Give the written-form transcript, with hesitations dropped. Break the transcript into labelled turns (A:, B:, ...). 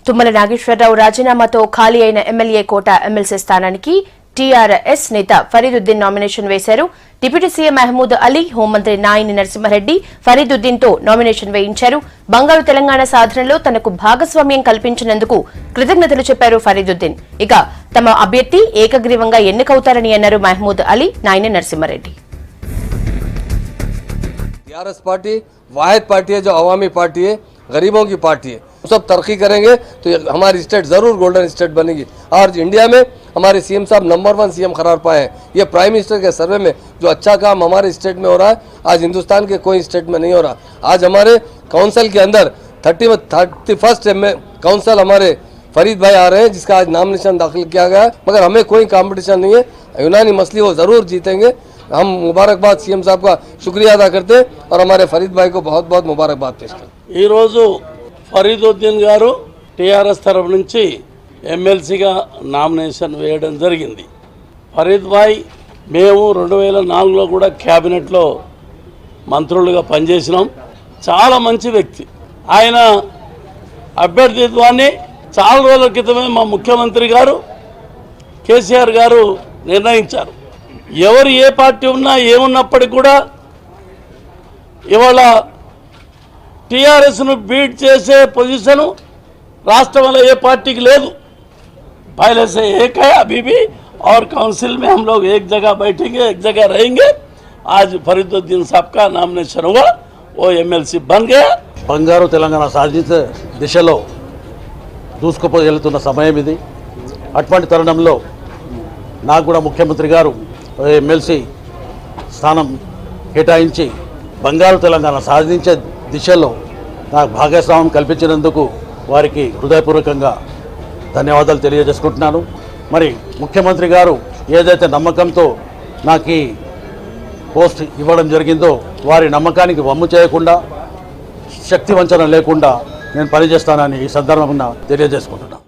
A: తుమ్మల నాగేశ్వరరావు రాజీనామాతో ఖాళీ అయిన ఎమ్మెల్యే కోట ఎమ్మెల్సీ స్థానానికి టీఆర్ఎస్ నేత ఫరీదుద్దీన్ నామినేషన్ వేశారు. డిప్యూటీ సీఎం మహమూద్ అలీ, హోంమంత్రి నాయిని నరసింహారెడ్డి ఫరీదుద్దీన్ తో నామినేషన్ వేయించారు. బంగారు తెలంగాణ సాధనలో తనకు భాగస్వామ్యం కల్పించినందుకు కృతజ్ఞతలు చెప్పారు ఫరీదుద్దీన్. ఇక తమ అభ్యర్థి ఏకగ్రీవంగా ఎన్నికవుతారని అన్నారు మహమూద్ అలీ, నాయిని నరసింహారెడ్డి.
B: टीआरएस पार्टी वाहिद पार्टी है जो अवामी पार्टी है, गरीबों की पार्टी है. सब तरक्की करेंगे तो हमारी स्टेट ज़रूर गोल्डन स्टेट बनेगी. और इंडिया में हमारे सीएम साहब नंबर 1 सीएम करार पाए हैं. ये प्राइम मिनिस्टर के सर्वे में जो अच्छा काम हमारे स्टेट में हो रहा है, आज हिंदुस्तान के कोई स्टेट में नहीं हो रहा. आज हमारे काउंसिल के अंदर 31st काउंसिल हमारे फरीद भाई आ रहे हैं, जिसका आज नामिनेशन दाखिल किया गया है. मगर हमें कोई कॉम्पिटिशन नहीं है. यूनानी मसली वो ज़रूर जीतेंगे. हम मुबारकबाद सीएम साहब का शुक्रिया अदा करते हैं और हमारे फरीद भाई को बहुत बहुत मुबारकबाद पेश करते हैं.
C: ఫరీదుద్దీన్ గారు టీఆర్ఎస్ తరఫు నుంచి ఎమ్మెల్సీగా నామినేషన్ వేయడం జరిగింది. ఫరీద్ భాయ్ మేము 2004లో కూడా క్యాబినెట్లో మంత్రులుగా పనిచేసినాం. చాలా మంచి వ్యక్తి. ఆయన అభ్యర్థిత్వాన్ని చాలా రోజుల క్రితమే మా ముఖ్యమంత్రి గారు కేసీఆర్ గారు నిర్ణయించారు. ఎవరు ఏ పార్టీ ఉన్నా ఏమున్నప్పటికీ కూడా ఇవాళ టీఆర్ఎస్ను బీట్ చేసే పొజిషను राष्ट्र ये पार्टी की ले पहले से एक है अभी भी और काउंसिल में हम लोग एक जगह बैठेंगे एक जगह रहेंगे. आज फरीदुद्दीन साहब का नामिनेशन हुआ वो एमएलसी बन गया.
D: బంగారు తెలంగాణ సాధించే దిశలో దూసుకుపోతున్న సమయం ఇది. అటువంటి తరుణంలో నాకు కూడా ముఖ్యమంత్రి గారు ఎమ్మెల్సీ స్థానం కేటాయించి బంగారు తెలంగాణ సాధించే దిశలో నాకు భాగస్వామ్యం కల్పించినందుకు వారికి హృదయపూర్వకంగా ధన్యవాదాలు తెలియజేసుకుంటున్నాను. మరి ముఖ్యమంత్రి గారు ఏదైతే నమ్మకంతో నాకు ఈ పోస్ట్ ఇవ్వడం జరిగిందో వారి నమ్మకానికి వమ్ము చేయకుండా శక్తి వంచన లేకుండా నేను పనిచేస్తానని ఈ సందర్భంగా తెలియజేసుకుంటున్నాను.